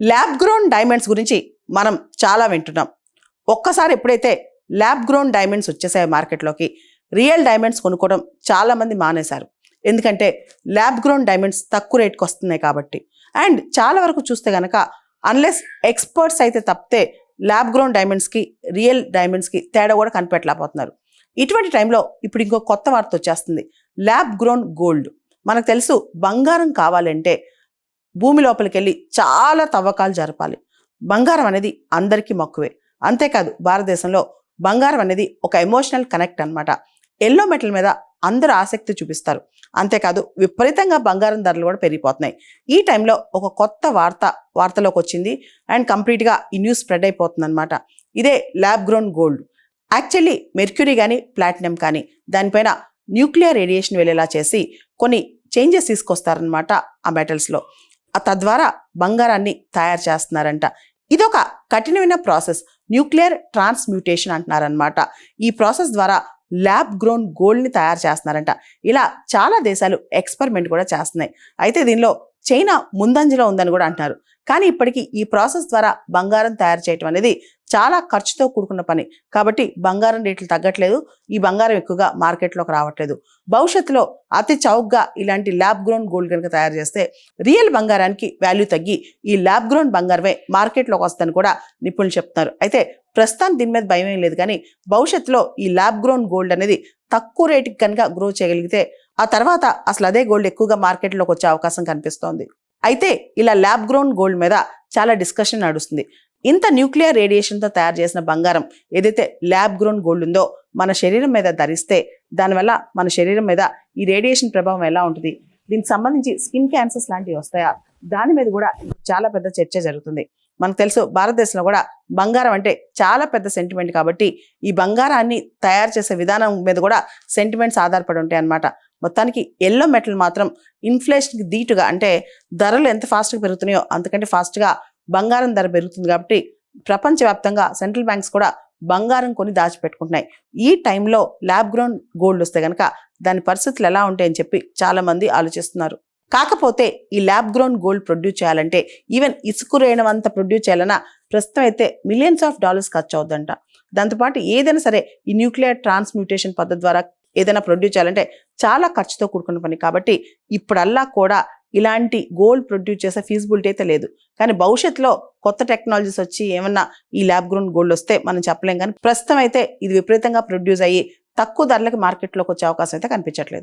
Lab grown diamonds గురించి మనం చాలా వింటున్నాం. ఒక్కసారి ఎప్పుడైతే ల్యాబ్ గ్రోన్ డైమండ్స్ వచ్చేసాయి మార్కెట్లోకి, రియల్ డైమండ్స్ కొనుక్కోవడం చాలామంది మానేశారు. ఎందుకంటే ల్యాబ్ గ్రోన్ డైమండ్స్ తక్కువ రేట్కి వస్తున్నాయి కాబట్టి. అండ్ చాలా వరకు చూస్తే కనుక అన్లెస్ ఎక్స్పర్ట్స్ అయితే తప్పితే ల్యాబ్ గ్రోన్ డైమండ్స్కి రియల్ డైమండ్స్కి తేడా కూడా కనిపెట్టలేకపోతున్నారు. ఇటువంటి టైంలో ఇప్పుడు ఇంకో కొత్త వార్త వచ్చేస్తుంది, ల్యాబ్ గ్రోన్ గోల్డ్. మనకు తెలుసు, బంగారం కావాలంటే భూమి లోపలికి వెళ్ళి చాలా తవ్వకాలు జరపాలి. బంగారం అనేది అందరికీ మక్కువే. అంతేకాదు భారతదేశంలో బంగారం అనేది ఒక ఎమోషనల్ కనెక్ట్ అనమాట. ఎల్లో మెటల్ మీద అందరూ ఆసక్తి చూపిస్తారు. అంతేకాదు విపరీతంగా బంగారం ధరలు కూడా పెరిగిపోతున్నాయి. ఈ టైంలో ఒక కొత్త వార్తలోకి వచ్చింది అండ్ కంప్లీట్గా ఈ న్యూస్ స్ప్రెడ్ అయిపోతుంది అనమాట. ఇదే lab grown gold. Actually mercury కానీ ప్లాటినం కానీ దానిపైన న్యూక్లియర్ రేడియేషన్ వెళ్ళేలా చేసి కొన్ని చేంజెస్ తీసుకొస్తారనమాట ఆ మెటల్స్లో. తద్వారా బంగారాన్ని తయారు చేస్తున్నారంట. ఇదొక కఠినమైన ప్రాసెస్, న్యూక్లియర్ ట్రాన్స్మ్యూటేషన్ అంటున్నారనమాట. ఈ ప్రాసెస్ ద్వారా ల్యాబ్ గ్రోన్ గోల్డ్ని తయారు చేస్తున్నారంట. ఇలా చాలా దేశాలు ఎక్స్పెరిమెంట్ కూడా చేస్తున్నాయి. అయితే దీనిలో చైనా ముందంజలో ఉందని కూడా అంటున్నారు. కానీ ఇప్పటికీ ఈ ప్రాసెస్ ద్వారా బంగారం తయారు చేయటం అనేది చాలా ఖర్చుతో కూడుకున్న పని కాబట్టి బంగారం రేట్లు తగ్గట్లేదు. ఈ బంగారం ఎక్కువగా మార్కెట్లోకి రావట్లేదు. భవిష్యత్తులో అతి చౌకగా ఇలాంటి ల్యాబ్ గ్రోన్ గోల్డ్ కనుక తయారు చేస్తే రియల్ బంగారానికి వాల్యూ తగ్గి ఈ ల్యాబ్ గ్రోన్ బంగారమే మార్కెట్లోకి వస్తుందని కూడా నిపుణులు చెప్తున్నారు. అయితే ప్రస్తుతం దీని మీద భయం ఏం లేదు. కానీ భవిష్యత్తులో ఈ ల్యాబ్ గ్రోన్ గోల్డ్ అనేది తక్కువ రేటుకి కనుక గ్రో చేయగలిగితే ఆ తర్వాత అసలు అదే గోల్డ్ ఎక్కువగా మార్కెట్లోకి వచ్చే అవకాశం కనిపిస్తోంది. అయితే ఇలా ల్యాబ్ గ్రోన్ గోల్డ్ మీద చాలా డిస్కషన్ నడుస్తుంది. ఇంత న్యూక్లియర్ రేడియేషన్తో తయారు చేసిన బంగారం ఏదైతే ల్యాబ్ గ్రోన్ గోల్డ్ ఉందో మన శరీరం మీద ధరిస్తే దానివల్ల మన శరీరం మీద ఈ రేడియేషన్ ప్రభావం ఎలా ఉంటుంది, దీనికి సంబంధించి స్కిన్ క్యాన్సర్స్ లాంటివి వస్తాయా, దాని మీద కూడా చాలా పెద్ద చర్చ జరుగుతుంది. మనకు తెలుసు భారతదేశంలో కూడా బంగారం అంటే చాలా పెద్ద సెంటిమెంట్ కాబట్టి ఈ బంగారాన్ని తయారు చేసే విధానం మీద కూడా సెంటిమెంట్స్ ఆధారపడి ఉంటాయి అన్నమాట. మొత్తానికి ఎల్లో మెటల్ మాత్రం ఇన్ఫ్లేషన్కి ధీటుగా, అంటే ధరలు ఎంత ఫాస్ట్గా పెరుగుతున్నాయో అంతకంటే ఫాస్ట్గా బంగారం ధర పెరుగుతుంది కాబట్టి ప్రపంచవ్యాప్తంగా సెంట్రల్ బ్యాంక్స్ కూడా బంగారం కొని దాచిపెట్టుకుంటున్నాయి. ఈ టైంలో ల్యాబ్ గ్రోన్ గోల్డ్ వస్తే కనుక దాని పరిస్థితులు ఎలా ఉంటాయని చెప్పి చాలా మంది ఆలోచిస్తున్నారు. కాకపోతే ఈ ల్యాబ్ గ్రోన్ గోల్డ్ ప్రొడ్యూస్ చేయాలంటే ఈవెన్ ఇసుక రేణువంత ప్రొడ్యూస్ చేయాలన్నా ప్రస్తుతం అయితే మిలియన్స్ ఆఫ్ డాలర్స్ ఖర్చు అవుతుందంట. దాంతోపాటు ఏదైనా సరే ఈ న్యూక్లియర్ ట్రాన్స్మ్యూటేషన్ పద్ధతి ద్వారా ఏదైనా ప్రొడ్యూస్ చేయాలంటే చాలా ఖర్చుతో కూడుకున్న పని కాబట్టి ఇప్పుడల్లా కూడా ఇలాంటి గోల్డ్ ప్రొడ్యూస్ చేసే ఫీజిబిలిటీ అయితే లేదు. కానీ భవిష్యత్తులో కొత్త టెక్నాలజీస్ వచ్చి ఏమన్నా ఈ ల్యాబ్ గ్రోన్ గోల్డ్ వస్తే మనం చెప్పలేం. కానీ ప్రస్తుతం అయితే ఇది విపరీతంగా ప్రొడ్యూస్ అయ్యి తక్కువ ధరలకు మార్కెట్లోకి వచ్చే అవకాశం అయితే కనిపించట్లేదు.